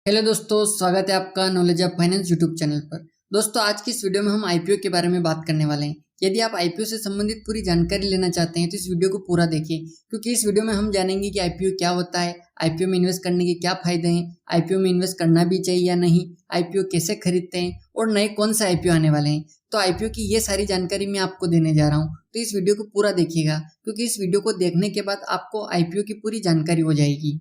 Hello दोस्तों, स्वागत है आपका knowledge of finance YouTube channel पर। दोस्तों, आज की इस वीडियो में हम आईपीओ के बारे में बात करने वाले हैं। यदि आप आईपीओ से संबंधित पूरी जानकारी लेना चाहते हैं तो इस वीडियो को पूरा देखिए, क्योंकि इस वीडियो में हम जानेंगे कि आईपीओ क्या होता है, आईपीओ में इन्वेस्ट करने के क्या फायदे हैं, आईपीओ में इन्वेस्ट करना भी चाहिए या नहीं, आईपीओ कैसे खरीदते हैं और नए कौन से आईपीओ आने वाले हैं। तो आईपीओ की ये सारी जानकारी मैं आपको देने जा रहा हूँ, तो इस वीडियो को पूरा देखिएगा, क्योंकि इस वीडियो को देखने के बाद आपको आईपीओ की पूरी जानकारी हो जाएगी।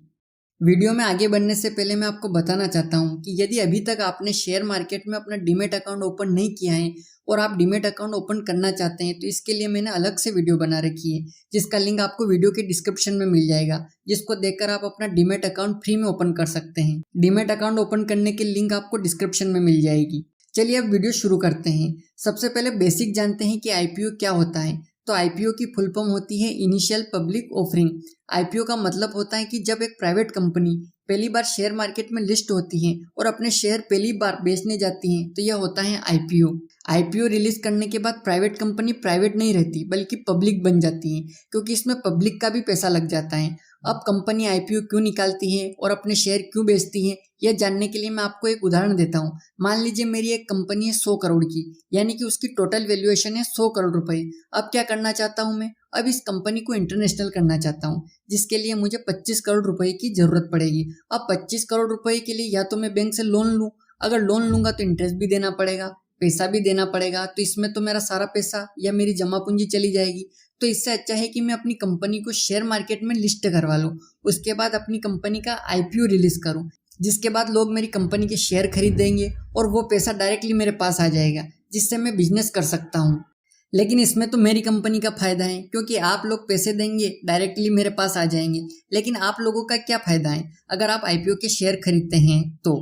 वीडियो में आगे बढ़ने से पहले मैं आपको बताना चाहता हूं कि यदि अभी तक आपने शेयर मार्केट में अपना डीमैट अकाउंट ओपन नहीं किया है और आप डीमैट अकाउंट ओपन करना चाहते हैं तो इसके लिए मैंने अलग से वीडियो बना रखी है, जिसका लिंक आपको वीडियो के डिस्क्रिप्शन में मिल जाएगा, जिसको देखकर आप अपना डीमैट अकाउंट फ्री में ओपन कर सकते हैं। डीमैट अकाउंट ओपन करने की लिंक आपको डिस्क्रिप्शन में मिल जाएगी। चलिए अब वीडियो शुरू करते हैं। सबसे पहले बेसिक जानते हैं कि आईपीओ क्या होता है। तो आईपीओ की फुल फॉर्म होती है इनिशियल पब्लिक ऑफरिंग। आईपीओ का मतलब होता है कि जब एक प्राइवेट कंपनी पहली बार शेयर मार्केट में लिस्ट होती है और अपने शेयर पहली बार बेचने जाती हैं, तो यह होता है आईपीओ। आईपीओ रिलीज करने के बाद प्राइवेट कंपनी प्राइवेट नहीं रहती बल्कि पब्लिक बन जाती है, क्योंकि इसमें पब्लिक का भी पैसा लग जाता है। अब कंपनी आईपीओ क्यों निकालती है और अपने शेयर क्यों बेचती है, यह जानने के लिए मैं आपको एक उदाहरण देता हूँ। मान लीजिए मेरी एक कंपनी है 100 करोड़ की, यानी कि उसकी टोटल वैल्यूएशन है 100 करोड़ रुपए। अब क्या करना चाहता हूँ मैं, अब इस कंपनी को इंटरनेशनल करना चाहता हूँ, जिसके लिए मुझे 25 करोड़ रुपए की जरूरत पड़ेगी। अब 25 करोड़ रुपए के लिए या तो मैं बैंक से लोन लूँ, अगर लोन लूंगा तो इंटरेस्ट भी देना पड़ेगा, पैसा भी देना पड़ेगा, तो इसमें तो मेरा सारा पैसा या मेरी जमा पूंजी चली जाएगी। तो इससे अच्छा है कि मैं अपनी कंपनी को शेयर मार्केट में लिस्ट करवा लूँ, उसके बाद अपनी कंपनी का आईपीओ रिलीज करूँ, जिसके बाद लोग मेरी कंपनी के शेयर खरीद देंगे और वो पैसा डायरेक्टली मेरे पास आ जाएगा, जिससे मैं बिजनेस कर सकता हूँ। लेकिन इसमें तो मेरी कंपनी का फायदा है, क्योंकि आप लोग पैसे देंगे डायरेक्टली मेरे पास आ जाएंगे। लेकिन आप लोगों का क्या फायदा है अगर आप आईपीओ के शेयर खरीदते हैं तो।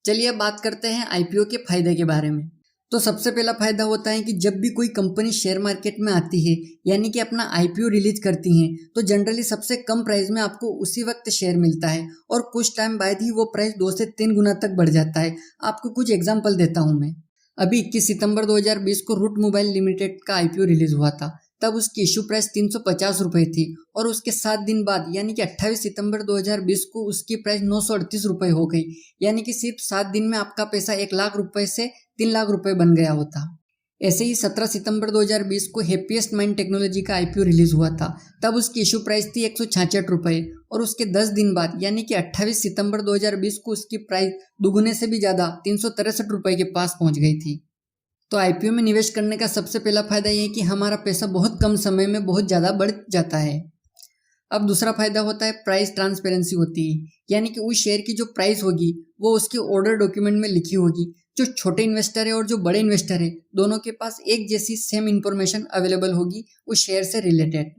चलिए अब बात करते हैं आईपीओ के फायदे के बारे में। तो सबसे पहला फायदा होता है कि जब भी कोई कंपनी शेयर मार्केट में आती है, यानी कि अपना आईपीओ रिलीज करती हैं, तो जनरली सबसे कम प्राइस में आपको उसी वक्त शेयर मिलता है और कुछ टाइम बाद ही वो प्राइस 2 से 3 गुना तक बढ़ जाता है। आपको कुछ एग्जांपल देता हूं मैं। अभी 21 सितंबर 2020 को रूट मोबाइल लिमिटेड का आईपीओ रिलीज हुआ था। तब उसकी इशू प्राइस 350 रुपए थी और उसके 7 दिन बाद यानी कि 28 सितंबर 2020 को उसकी प्राइस 938 रुपए हो गई। यानी कि सिर्फ 7 दिन में आपका पैसा 1 लाख रुपए से 3 लाख रुपए बन गया होता। ऐसे ही 17 सितंबर 2020 को हैप्पीएस्ट माइंड टेक्नोलॉजी का आईपीओ रिलीज हुआ था। तब उसकी इशू प्राइस थी 166 रुपए और उसके 10 दिन बाद यानी कि 28 सितंबर 2020 को उसकी प्राइस दुगुने से भी ज्यादा 363 रुपए के पास पहुंच गई थी। तो आईपीओ में निवेश करने का सबसे पहला फायदा यह है कि हमारा पैसा बहुत कम समय में बहुत ज्यादा बढ़ जाता है। अब दूसरा फायदा होता है प्राइस ट्रांसपेरेंसी होती है, यानी कि उस शेयर की जो प्राइस होगी वो उसके ऑर्डर डॉक्यूमेंट में लिखी होगी। जो छोटे इन्वेस्टर है और जो बड़े इन्वेस्टर है, दोनों के पास एक जैसी सेम इंफॉर्मेशन अवेलेबल होगी उस शेयर से रिलेटेड।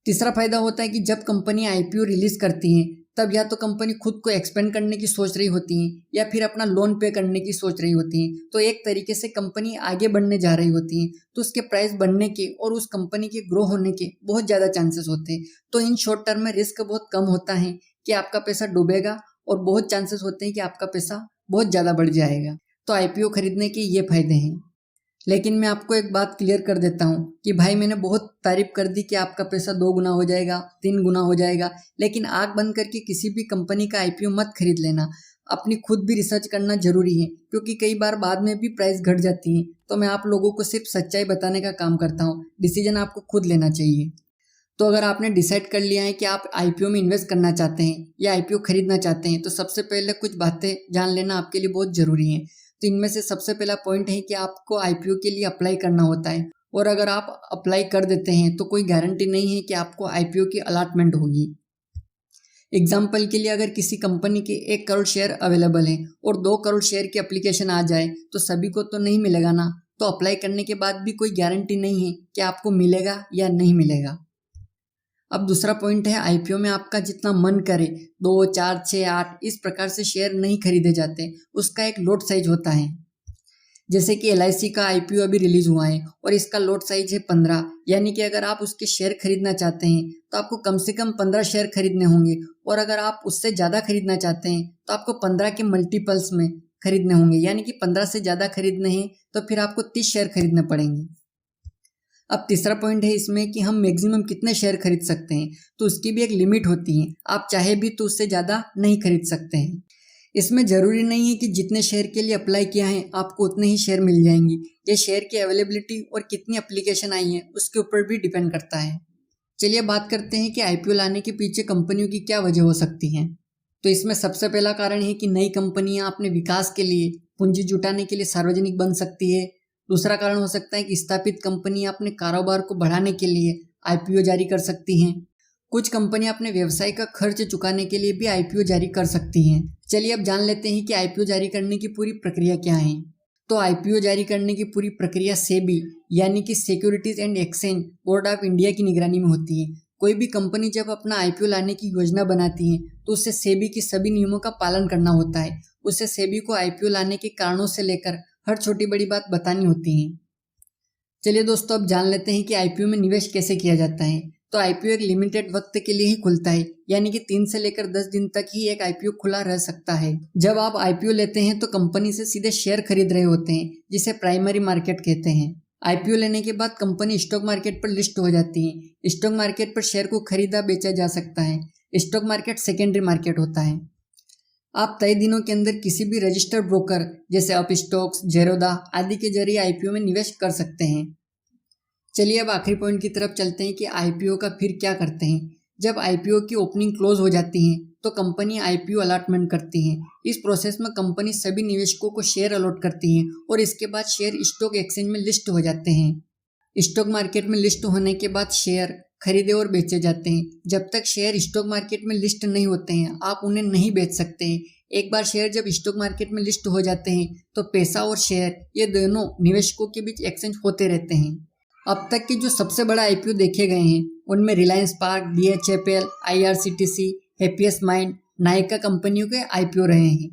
तीसरा फायदा होता है कि जब कंपनी आईपीओ रिलीज करती है, तब या तो कंपनी खुद को एक्सपेंड करने की सोच रही होती है या फिर अपना लोन पे करने की सोच रही होती है। तो एक तरीके से कंपनी आगे बढ़ने जा रही होती है, तो उसके प्राइस बढ़ने के और उस कंपनी के ग्रो होने के बहुत ज़्यादा चांसेस होते हैं। तो इन शॉर्ट टर्म में रिस्क बहुत कम होता है कि आपका पैसा डूबेगा और बहुत चांसेस होते हैं कि आपका पैसा बहुत ज़्यादा बढ़ जाएगा। तो आईपीओ खरीदने के ये फायदे हैं। लेकिन मैं आपको एक बात क्लियर कर देता हूँ कि भाई मैंने बहुत तारीफ कर दी कि आपका पैसा 2 गुना हो जाएगा, 3 गुना हो जाएगा, लेकिन आंख बंद करके किसी भी कंपनी का आईपीओ मत खरीद लेना। अपनी खुद भी रिसर्च करना जरूरी है, क्योंकि कई बार बाद में भी प्राइस घट जाती है। तो मैं आप लोगों को सिर्फ सच्चाई बताने का काम करता हूँ, डिसीजन आपको खुद लेना चाहिए। तो अगर आपने डिसाइड कर लिया है कि आप आईपीओ में इन्वेस्ट करना चाहते हैं या आईपीओ खरीदना चाहते हैं, तो सबसे पहले कुछ बातें जान लेना आपके लिए बहुत जरूरी है। तो इनमें से सबसे पहला पॉइंट है कि आपको आईपीओ के लिए अप्लाई करना होता है, और अगर आप अप्लाई कर देते हैं तो कोई गारंटी नहीं है कि आपको आईपीओ की अलॉटमेंट होगी। एग्जाम्पल के लिए अगर किसी कंपनी के 1 करोड़ शेयर अवेलेबल हैं और 2 करोड़ शेयर की एप्लीकेशन आ जाए तो सभी को तो नहीं मिलेगा ना। तो अप्लाई करने के बाद भी कोई गारंटी नहीं है कि आपको मिलेगा या नहीं मिलेगा। अब दूसरा पॉइंट है, आईपीओ में आपका जितना मन करे 2, 4, 6, 8 इस प्रकार से शेयर नहीं खरीदे जाते, उसका एक लोट साइज होता है। जैसे कि एलआईसी का आईपीओ अभी रिलीज हुआ है और इसका लोट साइज है 15, यानी कि अगर आप उसके शेयर खरीदना चाहते हैं तो आपको कम से कम 15 शेयर खरीदने होंगे, और अगर आप उससे ज़्यादा खरीदना चाहते हैं तो आपको 15 के मल्टीपल्स में खरीदने होंगे, यानी कि 15 से ज़्यादा खरीदने हैं तो फिर आपको 30 शेयर खरीदने पड़ेंगे। अब तीसरा पॉइंट है इसमें कि हम मैक्सिमम कितने शेयर खरीद सकते हैं, तो उसकी भी एक लिमिट होती है। आप चाहे भी तो उससे ज़्यादा नहीं खरीद सकते हैं। इसमें ज़रूरी नहीं है कि जितने शेयर के लिए अप्लाई किया है आपको उतने ही शेयर मिल जाएंगे। ये शेयर की अवेलेबिलिटी और कितनी एप्लीकेशन आई है उसके ऊपर भी डिपेंड करता है। चलिए बात करते हैं कि आईपीओ लाने के पीछे कंपनियों की क्या वजह हो सकती हैं। तो इसमें सबसे पहला कारण है कि नई कंपनियां अपने विकास के लिए पूंजी जुटाने के लिए सार्वजनिक बन सकती है। दूसरा कारण हो सकता है कि स्थापित कंपनियां अपने कारोबार को बढ़ाने के लिए आईपीओ जारी कर सकती हैं। कुछ कंपनियां अपने व्यवसाय का खर्च चुकाने के लिए भी आईपीओ जारी कर सकती हैं। चलिए अब जान लेते हैं कि आईपीओ जारी करने की पूरी प्रक्रिया क्या है। तो आईपीओ जारी करने की पूरी प्रक्रिया सेबी यानी कि securities and exchange board of India की निगरानी में होती है। कोई भी कंपनी जब अपना आईपीओ लाने की योजना बनाती है तो उसे सेबी की सभी नियमों का पालन करना होता है। उसे सेबी को आईपीओ लाने के कारणों से लेकर हर छोटी बड़ी बात बतानी होती है। चलिए दोस्तों अब जान लेते हैं कि आईपीओ में निवेश कैसे किया जाता है। तो आईपीओ एक लिमिटेड वक्त के लिए ही खुलता है, यानी कि 3 से लेकर 10 दिन तक ही एक आईपीओ खुला रह सकता है। जब आप आईपीओ लेते हैं तो कंपनी से सीधे शेयर खरीद रहे होते हैं, जिसे प्राइमरी मार्केट कहते हैं। आईपीओ लेने के बाद कंपनी स्टॉक मार्केट पर लिस्ट हो जाती है। स्टॉक मार्केट पर शेयर को खरीदा बेचा जा सकता है। स्टॉक मार्केट सेकेंडरी मार्केट होता है। आप तय दिनों के अंदर किसी भी रजिस्टर्ड ब्रोकर जैसे अपस्टॉक्स, जेरोदा आदि के जरिए आईपीओ में निवेश कर सकते हैं। चलिए अब आखिरी पॉइंट की तरफ चलते हैं कि आईपीओ का फिर क्या करते हैं। जब आईपीओ की ओपनिंग क्लोज हो जाती है तो कंपनी आईपीओ अलॉटमेंट करती है। इस प्रोसेस में कंपनी सभी निवेशकों को शेयर अलॉट करती है और इसके बाद शेयर स्टॉक एक्सचेंज में लिस्ट हो जाते हैं। स्टॉक मार्केट में लिस्ट होने के बाद शेयर खरीदे और बेचे जाते हैं। जब तक शेयर स्टॉक मार्केट में लिस्ट नहीं होते हैं आप उन्हें नहीं बेच सकते हैं। एक बार शेयर जब स्टॉक मार्केट में लिस्ट हो जाते हैं तो पैसा और शेयर ये दोनों निवेशकों के बीच एक्सचेंज होते रहते हैं। अब तक के जो सबसे बड़ा आईपीओ देखे गए हैं उनमें Reliance park, DHFL, IRCTC, happiest mind, Nykaa कंपनियों के आईपीओ रहे हैं।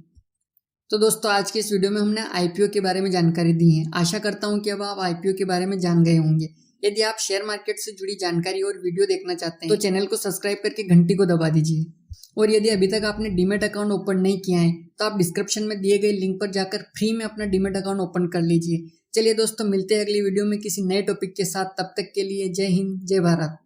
तो दोस्तों आज के इस वीडियो में हमने आईपीओ के बारे में जानकारी दी है। आशा करता हूं कि अब आप आईपीओ के बारे में जान गए होंगे। यदि आप शेयर मार्केट से जुड़ी जानकारी और वीडियो देखना चाहते हैं तो चैनल को सब्सक्राइब करके घंटी को दबा दीजिए। और यदि अभी तक आपने डीमैट अकाउंट ओपन नहीं किया है तो आप डिस्क्रिप्शन में दिए गए लिंक पर जाकर फ्री में अपना डीमैट अकाउंट ओपन कर लीजिए। चलिए दोस्तों मिलते हैं अगली वीडियो में किसी नए टॉपिक के साथ। तब तक के लिए जय हिंद, जय भारत।